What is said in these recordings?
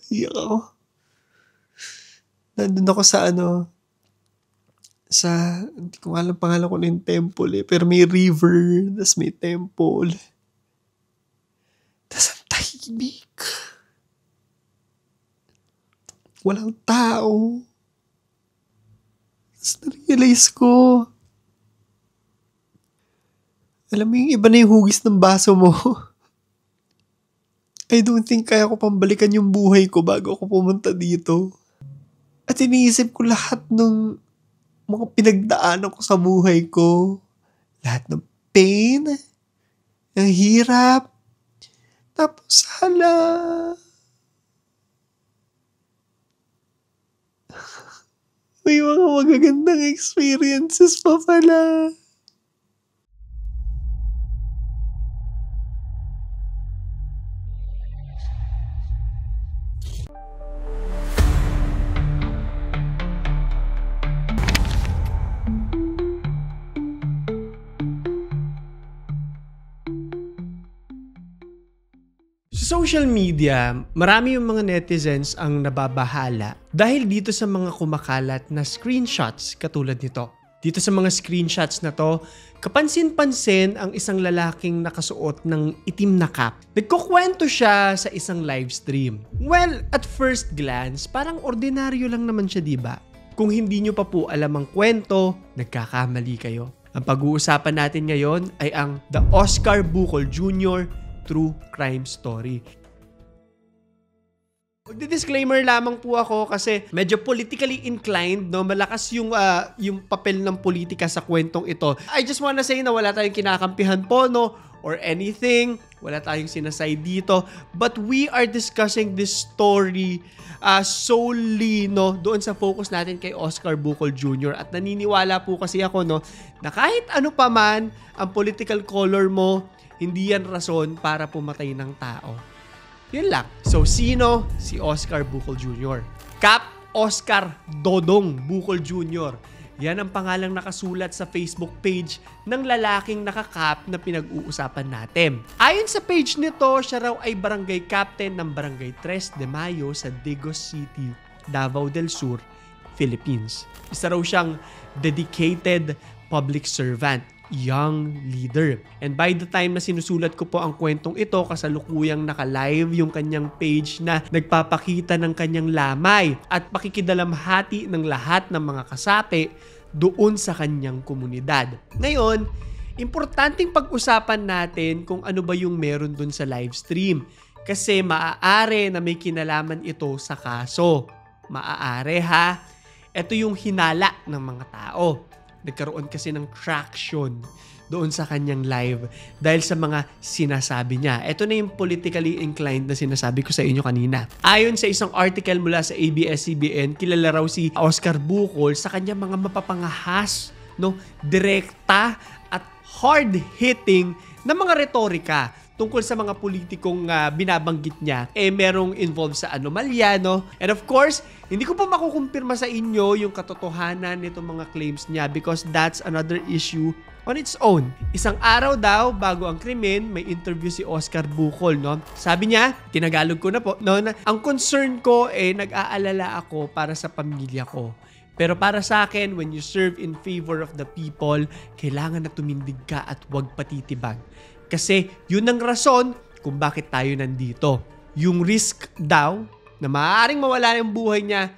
Iyak ako. Nandun ako sa hindi ko alam pangalan ko ng temple eh. Pero may river, tas may temple. Tas ang tahimik. Walang tao. Tas na-realize ko. Alam mo yung iba na yung hugis ng baso mo. I don't think kaya ko pambalikan yung buhay ko bago ako pumunta dito. At iniisip ko lahat ng mga pinagdaanan ko sa buhay ko. Lahat ng pain, ng hirap. Tapos may mga magagandang experiences pa pala. Sa social media, marami yung mga netizens ang nababahala dahil dito sa mga kumakalat na screenshots katulad nito. Dito sa mga screenshots na to, kapansin-pansin ang isang lalaking nakasuot ng itim na cap. Nagkukwento siya sa isang live stream. Well, at first glance, parang ordinaryo lang naman siya, diba? Kung hindi nyo pa po alam ang kwento, nagkakamali kayo. Ang pag-uusapan natin ngayon ay ang The Oscar Bucol Jr. True crime story. Disclaimer lamang po ako kasi medyo politically inclined, no? Malakas yung papel ng politika sa kwentong ito. I just wanna say na wala tayong kinakampihan po, no? Or anything. Wala tayong sinasay dito. But we are discussing this story solely, no, doon sa focus natin kay Oscar Bucol Jr. At naniniwala po kasi ako, no, na kahit ano pa man ang political color mo, hindi yan rason para pumatay ng tao. Yun lang. So, sino? Si Oscar Bucol Jr. Cap Oscar Dodong Bucol Jr. Yan ang pangalang nakasulat sa Facebook page ng lalaking nakakap na pinag-uusapan natin. Ayon sa page nito, siya raw ay barangay captain ng barangay 3 de Mayo sa Digos City, Davao del Sur, Philippines. Isa raw siyang dedicated public servant, young leader. And by the time na sinusulat ko po ang kwentong ito, kasalukuyang naka-live yung kanyang page na nagpapakita ng kanyang lamay at pakikidalamhati ng lahat ng mga kasapi doon sa kanyang komunidad. Ngayon, importanteng pag-usapan natin kung ano ba yung meron doon sa live stream. Kasi maaari na may kinalaman ito sa kaso. Maaari ha. Ito yung hinala ng mga tao. Nagkaroon kasi ng traction doon sa kanyang live dahil sa mga sinasabi niya. Ito na yung politically inclined na sinasabi ko sa inyo kanina. Ayon sa isang article mula sa ABS-CBN, kilala raw si Oscar Bucol sa kanyang mga mapapangahas, no, direkta at hard-hitting na mga retorika tungkol sa mga politikong binabanggit niya, merong involved sa anomalya, no? And of course, hindi ko pa makukumpirma sa inyo yung katotohanan nitong mga claims niya because that's another issue on its own. Isang araw daw, bago ang krimen, may interview si Oscar Bucol, no? Sabi niya, tinagalog ko na po, no, na ang concern ko nag-aalala ako para sa pamilya ko. Pero para sa akin, when you serve in favor of the people, kailangan na tumindig ka at huwag patitibag. Kasi yun ang rason kung bakit tayo nandito. Yung risk daw na maaaring mawala yung buhay niya,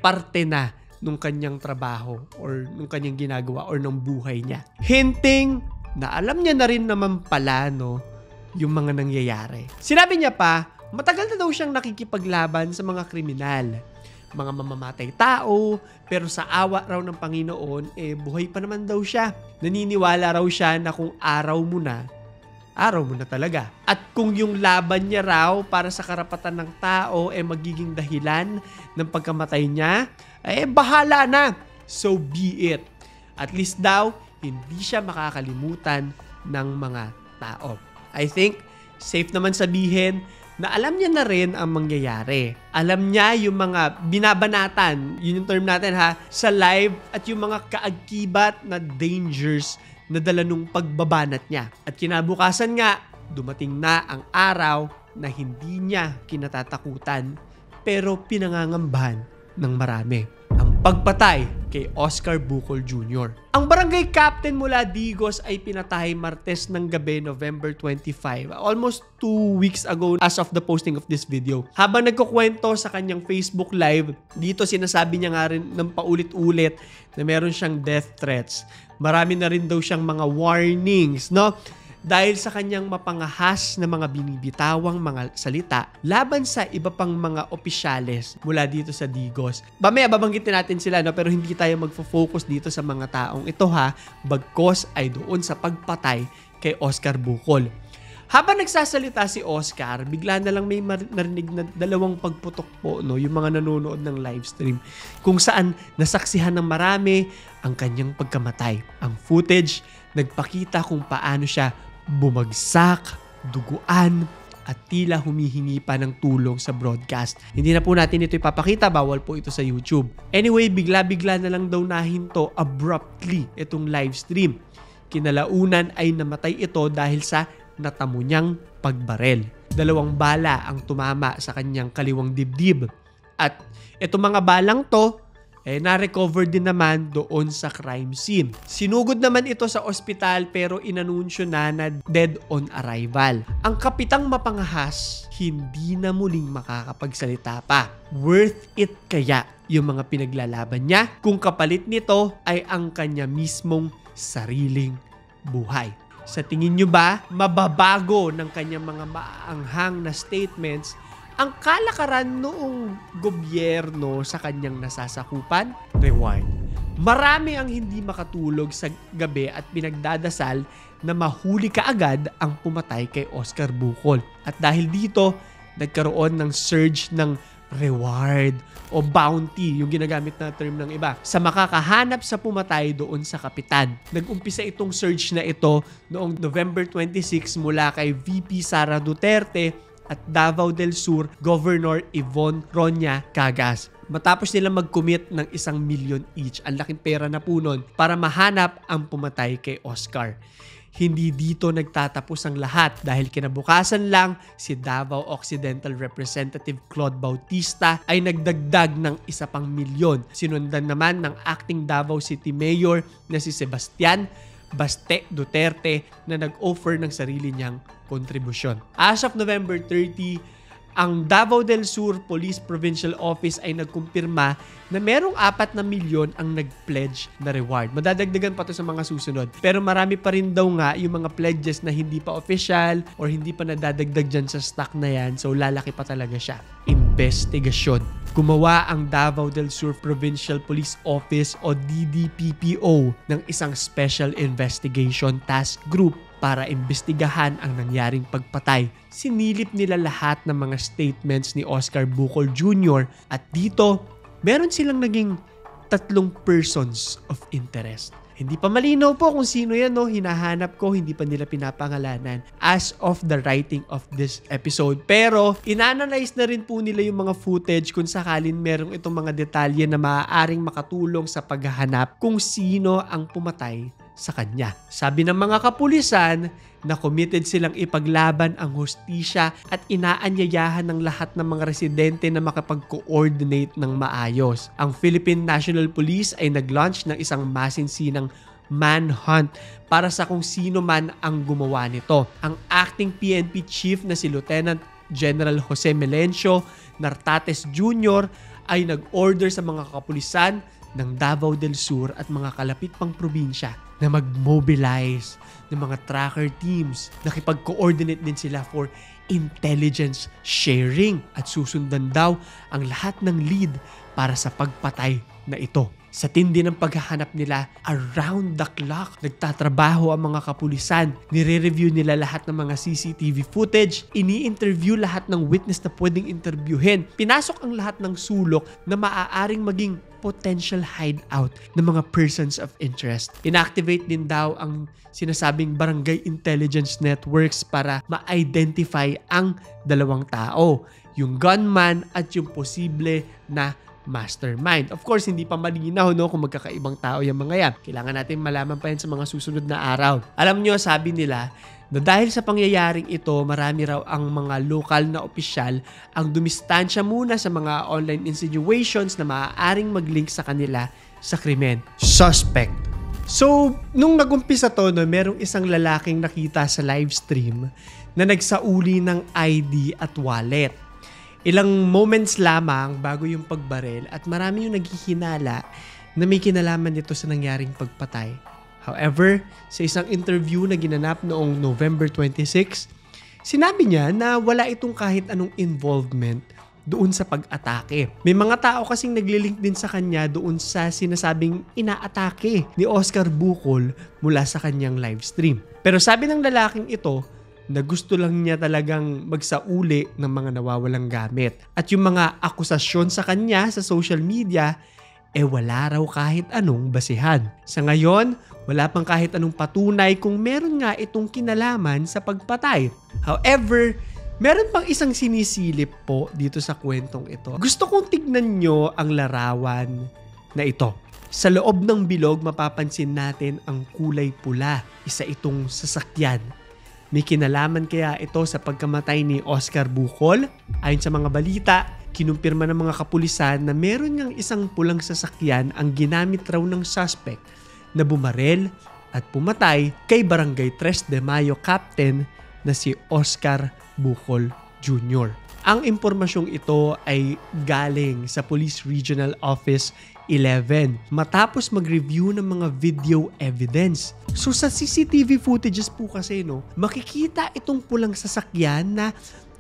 parte na nung kanyang trabaho or nung kanyang ginagawa or nung buhay niya. Hinting na alam niya na rin naman pala, no, yung mga nangyayari. Sinabi niya pa, matagal na daw siyang nakikipaglaban sa mga kriminal. Mga mamamatay tao, pero sa awa raw ng Panginoon, buhay pa naman daw siya. Naniniwala raw siya na kung araw mo na talaga. At kung yung laban niya raw para sa karapatan ng tao magiging dahilan ng pagkamatay niya, bahala na. So be it. At least daw, hindi siya makakalimutan ng mga tao. I think, safe naman sabihin na alam niya na rin ang mangyayari. Alam niya yung mga binabanatan, yun yung term natin ha, sa live at yung mga kaagkibat na dangers na dala nung pagbabanat niya. At kinabukasan nga, dumating na ang araw na hindi niya kinatatakutan pero pinangangambahan ng marami. Ang pagpatay kay Oscar Bucol Jr. Ang barangay captain mula Digos ay pinatay Martes ng gabi, November 25. Almost 2 weeks ago as of the posting of this video. Habang nagkukwento sa kanyang Facebook Live, dito sinasabi niya nga rin ng paulit-ulit na meron siyang death threats. Marami na rin daw siyang mga warnings, no? Dahil sa kanyang mapangahas na mga binibitawang mga salita laban sa iba pang mga opisyales mula dito sa Digos. Mamaya babanggitin natin sila, no? Pero hindi tayo magfo-focus dito sa mga taong ito, ha, bagkos ay doon sa pagpatay kay Oscar Bucol. Habang nagsasalita si Oscar, bigla na lang may narinig na dalawang pagputok po, no, yung mga nanonood ng live stream, kung saan nasaksihan ng marami ang kanyang pagkamatay. Ang footage nagpakita kung paano siya bumagsak, duguan, at tila humihingi pa ng tulong sa broadcast. Hindi na po natin ito ipapakita, bawal po ito sa YouTube. Anyway, bigla-bigla na lang daw nahinto abruptly itong live stream. Kinalaunan ay namatay ito dahil sa natamo niyang pagbarel. 2 bala ang tumama sa kanyang kaliwang dibdib. At itong mga balang to, na-recover din naman doon sa crime scene. Sinugod naman ito sa ospital pero inanunsyo na dead on arrival. Ang kapitang mapangahas, hindi na muling makakapagsalita pa. Worth it kaya yung mga pinaglalaban niya kung kapalit nito ay ang kanya mismong sariling buhay? Sa tingin nyo ba, mababago ng kanyang mga maaanghang na statements ang kalakaran noong gobyerno sa kanyang nasasakupan? Reward. Marami ang hindi makatulog sa gabi at pinagdadasal na mahuli kaagad ang pumatay kay Oscar Bucol. At dahil dito, nagkaroon ng surge ng reward o bounty, yung ginagamit na term ng iba, sa makakahanap sa pumatay doon sa kapitan. Nag-umpisa itong surge na ito noong November 26 mula kay VP Sara Duterte at Davao del Sur Governor Yvonne Ronya Cagas. Matapos nila mag-commit ng 1 million each, ang laking pera na po nun, para mahanap ang pumatay kay Oscar. Hindi dito nagtatapos ang lahat dahil kinabukasan lang si Davao Occidental Representative Claude Bautista ay nagdagdag ng 1 pang milyon. Sinundan naman ng acting Davao City Mayor na si Sebastian Baste Duterte na nag-offer ng sarili niyang kontribusyon. As of November 30, ang Davao del Sur Police Provincial Office ay nagkumpirma na merong 4 na milyon ang nag-pledge na reward. Madadagdagan pa to sa mga susunod. Pero marami pa rin daw nga yung mga pledges na hindi pa official or hindi pa nadadagdag dyan sa stock na yan. So lalaki pa talaga siya. Investigasyon. Gumawa ang Davao del Sur Provincial Police Office o DDPPO ng isang Special Investigation Task Group para imbestigahan ang nangyaring pagpatay. Sinilip nila lahat ng mga statements ni Oscar Bucol Jr. at dito, meron silang naging 3 persons of interest. Hindi pa malinaw po kung sino yan, no? Hinahanap ko, hindi pa nila pinapangalanan as of the writing of this episode. Pero, inanalyze na rin po nila yung mga footage kung sakalin merong itong mga detalye na maaaring makatulong sa paghahanap kung sino ang pumatay sa kanya. Sabi ng mga kapulisan na committed silang ipaglaban ang hustisya at inaanyayahan ng lahat ng mga residente na makapag-coordinate ng maayos. Ang Philippine National Police ay nag-launch ng isang masinsinang manhunt para sa kung sino man ang gumawa nito. Ang acting PNP chief na si Lieutenant General Jose Melencio Nartates Jr. ay nag-order sa mga kapulisan ng Davao del Sur at mga kalapit pang probinsya na mag-mobilize ng mga tracker teams. Nakipag-coordinate din sila for intelligence sharing at susundan daw ang lahat ng lead para sa pagpatay na ito. Sa tindi ng paghahanap nila, around the clock, nagtatrabaho ang mga kapulisan. Nire-review nila lahat ng mga CCTV footage. Ini-interview lahat ng witness na pwedeng interviewin. Pinasok ang lahat ng sulok na maaaring maging potential hideout ng mga persons of interest. Inactivate din daw ang sinasabing barangay intelligence networks para ma-identify ang 2 tao, yung gunman at yung posible na mastermind. Of course, hindi pa malinaw no, kung magkakaibang tao yung mga yan. Kailangan natin malaman pa yan sa mga susunod na araw. Alam nyo, sabi nila, na dahil sa pangyayaring ito, marami raw ang mga lokal na opisyal ang dumistansya muna sa mga online insinuations na maaaring mag-link sa kanila sa krimen. Suspect. So, nung nagumpisa to, no, merong isang lalaking nakita sa live stream na nagsauli ng ID at wallet. Ilang moments lamang bago yung pagbaril at marami yung naghihinala na may kinalaman nito sa nangyaring pagpatay. However, sa isang interview na ginanap noong November 26, sinabi niya na wala itong kahit anong involvement doon sa pag-atake. May mga tao kasing naglilink din sa kanya doon sa sinasabing inaatake ni Oscar Bucol mula sa kanyang live stream. Pero sabi ng lalaking ito na gusto lang niya talagang magsauli ng mga nawawalang gamit. At yung mga akusasyon sa kanya sa social media, wala raw kahit anong basihan. Sa ngayon, wala pang kahit anong patunay kung meron nga itong kinalaman sa pagpatay. However, meron pang isang sinisilip po dito sa kwentong ito. Gusto kong tignan nyo ang larawan na ito. Sa loob ng bilog, mapapansin natin ang kulay pula. Isa itong sasakyan. May kinalaman kaya ito sa pagkamatay ni Oscar Bucol? Ayon sa mga balita, kinumpirma ng mga kapulisan na meron ngang isang pulang sasakyan ang ginamit raw ng suspect na bumarel at pumatay kay Barangay 3 de Mayo Captain na si Oscar Bucol Jr. Ang impormasyong ito ay galing sa Police Regional Office 11 matapos mag-review ng mga video evidence. So sa CCTV footages po kasi makikita itong pulang sasakyan na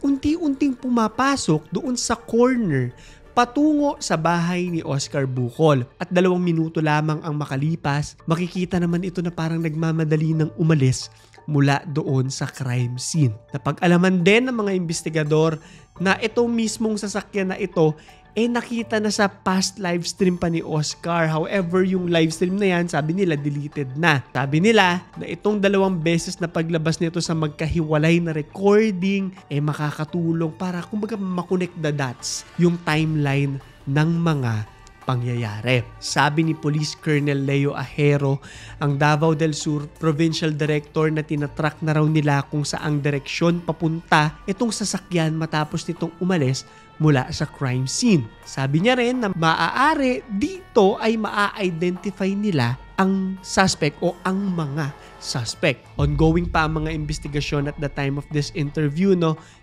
unti-unting pumapasok doon sa corner patungo sa bahay ni Oscar Bucol. At 2 minuto lamang ang makalipas, makikita naman ito na parang nagmamadali ng umalis mula doon sa crime scene. Napag-alaman din ng mga investigador na itong mismong sasakyan na ito nakita na sa past live stream pa ni Oscar. However, yung live stream na yan, sabi nila, deleted na. Sabi nila na itong 2 beses na paglabas nito sa magkahiwalay na recording, makakatulong para kumbaga makonect the dots yung timeline ng mga pangyayari. Sabi ni Police Colonel Leo Ahero, ang Davao del Sur Provincial Director, na tinatrack na raw nila kung saang direksyon papunta itong sasakyan matapos nitong umalis mula sa crime scene. Sabi niya rin na maaari dito ay maa-identify nila ang suspect o ang mga suspect. Ongoing pa ang mga investigasyon at the time of this interview,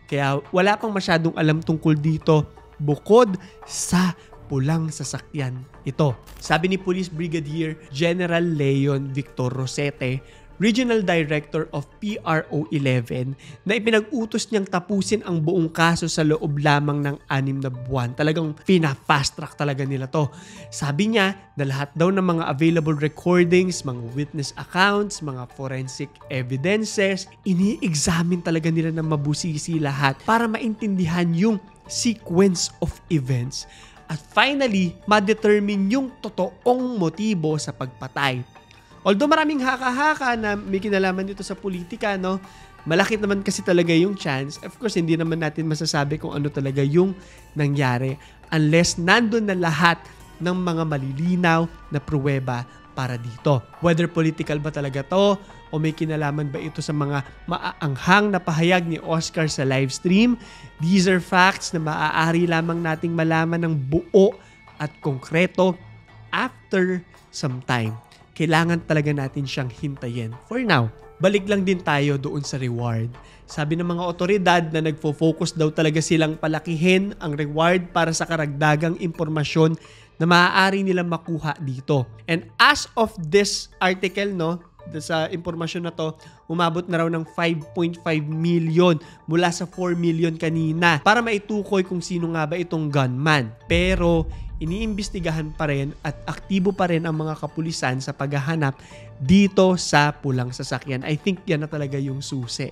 kaya wala pang masyadong alam tungkol dito bukod sa pulang sasakyan ito. Sabi ni Police Brigadier General Leon Victor Rosete, Regional Director of PRO 11, na ipinag-utos niyang tapusin ang buong kaso sa loob lamang ng 6 na buwan. Talagang fast track talaga nila to. Sabi niya na lahat daw ng mga available recordings, mga witness accounts, mga forensic evidences, ini-examine talaga nila ng mabusisi lahat para maintindihan yung sequence of events at finally, ma-determine yung totoong motibo sa pagpatay. Although maraming haka-haka na may kinalaman dito sa politika, malaki naman kasi talaga yung chance. Of course, hindi naman natin masasabi kung ano talaga yung nangyari unless nandun na lahat ng mga malilinaw na pruweba para dito. Whether political ba talaga to o may kinalaman ba ito sa mga maaanghang na pahayag ni Oscar sa live stream, these are facts na maaari lamang nating malaman ng buo at konkreto after some time. Kailangan talaga natin siyang hintayin. For now, balik lang din tayo doon sa reward. Sabi ng mga otoridad na nagfo-focus daw talaga silang palakihin ang reward para sa karagdagang impormasyon na maaari nilang makuha dito. And as of this article, sa impormasyon na to, umabot na raw ng 5.5 million mula sa 4 million kanina para maitukoy kung sino nga ba itong gunman. Pero iniimbestigahan pa rin at aktibo pa rin ang mga kapulisan sa paghahanap dito sa pulang sasakyan. I think yan na talaga yung susi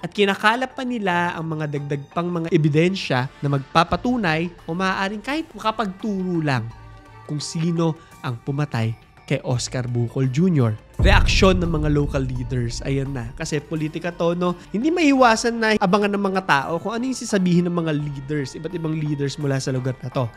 At kinakalap pa nila ang mga dagdag pang mga ebidensya na magpapatunay o maaaring kahit makapagturo lang kung sino ang pumatay kay Oscar Bucol Jr. Reaksyon ng mga local leaders, ayan na. Kasi politika to, hindi maiwasan na abangan ng mga tao kung ano yung sasabihin ng mga leaders, iba't ibang leaders mula sa lugar na to.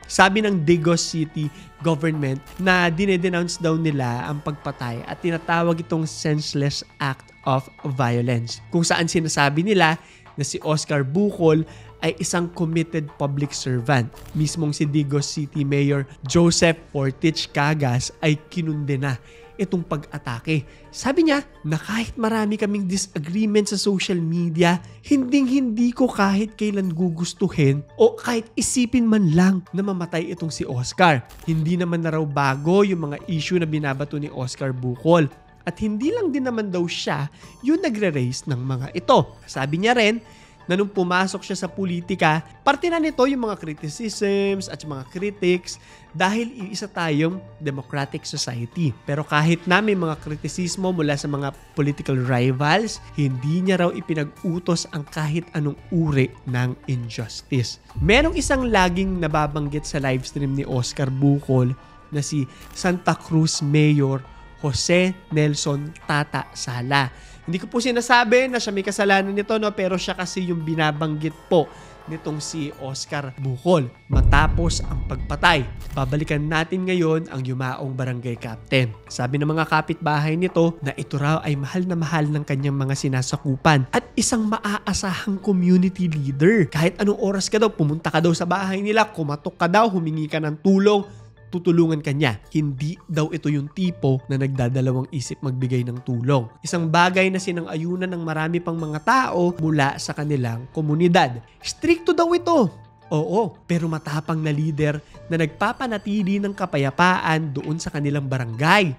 Sabi ng Digos City government na dinedenounce daw nila ang pagpatay at tinatawag itong senseless act of violence. Kung saan sinasabi nila na si Oscar Bucol ay isang committed public servant. Mismong si Digos City Mayor Joseph Fortich Cagas ay kinundena itong pag-atake. Sabi niya na kahit marami kaming disagreement sa social media, hindi ko kahit kailan gugustuhin o kahit isipin man lang na mamatay itong si Oscar. Hindi naman na raw bago yung mga issue na binabato ni Oscar Bucol. At hindi lang din naman daw siya yung nagre-raise ng mga ito. Sabi niya rin na nung pumasok siya sa politika, parte na nito yung mga criticisms at mga critics dahil iisa tayong democratic society. Pero kahit na may mga kritisismo mula sa mga political rivals, hindi niya raw ipinag-utos ang kahit anong uri ng injustice. Merong isang laging nababanggit sa livestream ni Oscar Bucol na si Santa Cruz Mayor Jose Nelson Tata Sala. Hindi ko po sinasabi na siya may kasalanan nito, no? Pero siya kasi yung binabanggit po nitong si Oscar Bucol matapos ang pagpatay. Babalikan natin ngayon ang yumaong barangay captain. Sabi ng mga kapitbahay nito na ito raw ay mahal na mahal ng kanyang mga sinasakupan at isang maaasahang community leader. Kahit anong oras ka daw, pumunta ka daw sa bahay nila, kumatok ka daw, humingi ka ng tulong, tutulungan ka niya. Hindi daw ito yung tipo na nagdadalawang isip magbigay ng tulong. Isang bagay na sinang-ayunan ng marami pang mga tao mula sa kanilang komunidad. Stricto daw ito. Oo, pero matapang na leader na nagpapanatili ng kapayapaan doon sa kanilang barangay.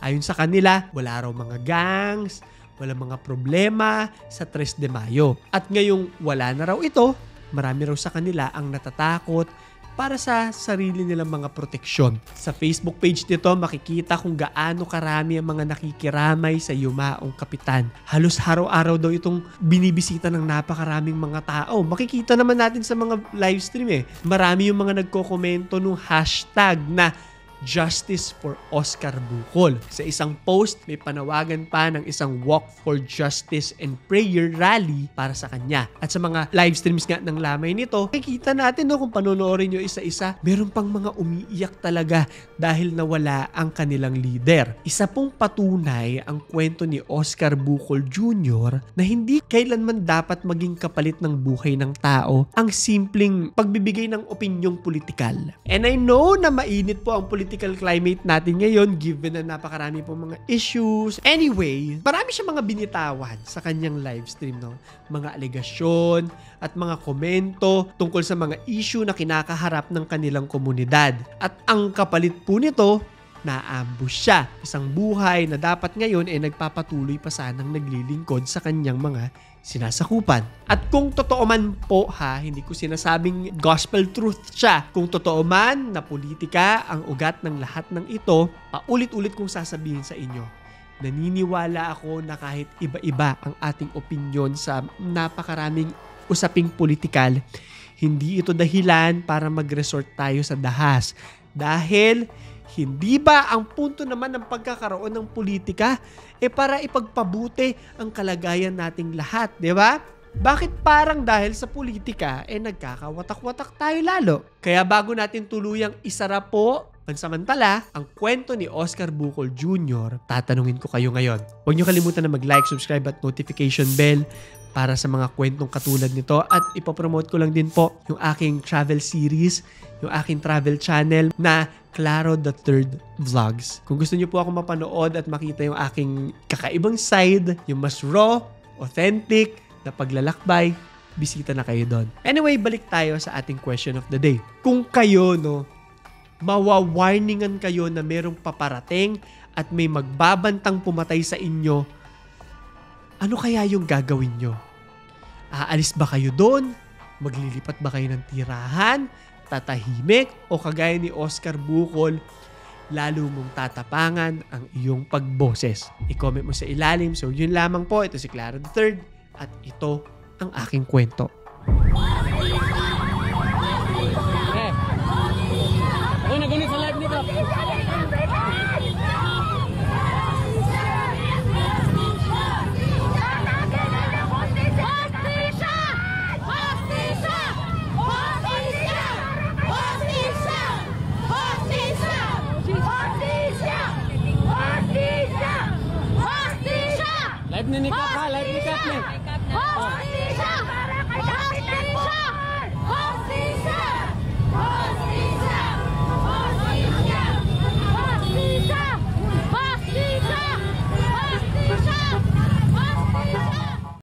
Ayon sa kanila, wala raw mga gangs, wala mga problema sa 3 de Mayo. At ngayong wala na raw ito, marami raw sa kanila ang natatakot para sa sarili nilang mga proteksyon. Sa Facebook page nito, makikita kung gaano karami ang mga nakikiramay sa yumaong kapitan. Halos araw-araw daw itong binibisita ng napakaraming mga tao. Makikita naman natin sa mga livestream Marami yung mga nagkokomento nung hashtag na Justice for Oscar Bucol. Sa isang post, may panawagan pa ng isang Walk for Justice and Prayer rally para sa kanya. At sa mga live streams nga ng lamay nito, makikita natin kung panonoorin nyo isa-isa, meron pang mga umiiyak talaga dahil nawala ang kanilang leader. Isa pong patunay ang kwento ni Oscar Bucol Jr. na hindi kailanman dapat maging kapalit ng buhay ng tao ang simpleng pagbibigay ng opinyong politikal. And I know na mainit po ang political climate natin ngayon given na napakarami po mga issues. Anyway, marami siya mga binitawan sa kanyang live stream, no? Mga alegasyon at mga komento tungkol sa mga issue na kinakaharap ng kanilang komunidad. At ang kapalit po nito, na-ambush siya. Isang buhay na dapat ngayon nagpapatuloy pa sanang naglilingkod sa kanyang mga sinasakupan. At kung totoo man po hindi ko sinasabing gospel truth siya. Kung totoo man na politika ang ugat ng lahat ng ito, paulit-ulit kong sasabihin sa inyo, naniniwala ako na kahit iba-iba ang ating opinyon sa napakaraming usaping politikal, hindi ito dahilan para mag-resort tayo sa dahas. Dahil hindi ba ang punto naman ng pagkakaroon ng politika para ipagpabuti ang kalagayan nating lahat, di ba? Bakit parang dahil sa politika nagkakawatak-watak tayo lalo? Kaya bago natin tuluyang isara po pansamantala ang kwento ni Oscar Bucol Jr., tatanungin ko kayo ngayon. Huwag niyo kalimutan na mag-like, subscribe at notification bell para sa mga kwentong katulad nito. At ipopromote ko lang din po yung aking travel series, yung aking travel channel na Claro the Third Vlogs. Kung gusto niyo po ako mapanood at makita yung aking kakaibang side, yung mas raw, authentic na paglalakbay, bisita na kayo doon. Anyway, balik tayo sa ating question of the day. Kung kayo, mawawarningan kayo na merong paparating at may magbabantang pumatay sa inyo, ano kaya yung gagawin nyo? Aalis ba kayo doon? Maglilipat ba kayo ng tirahan? Tatahimik? O kagaya ni Oscar Bucol, lalo mong tatapangan ang iyong pagboses? I-comment mo sa ilalim. So yun lamang po. Ito si Clara the Third at ito ang aking kwento.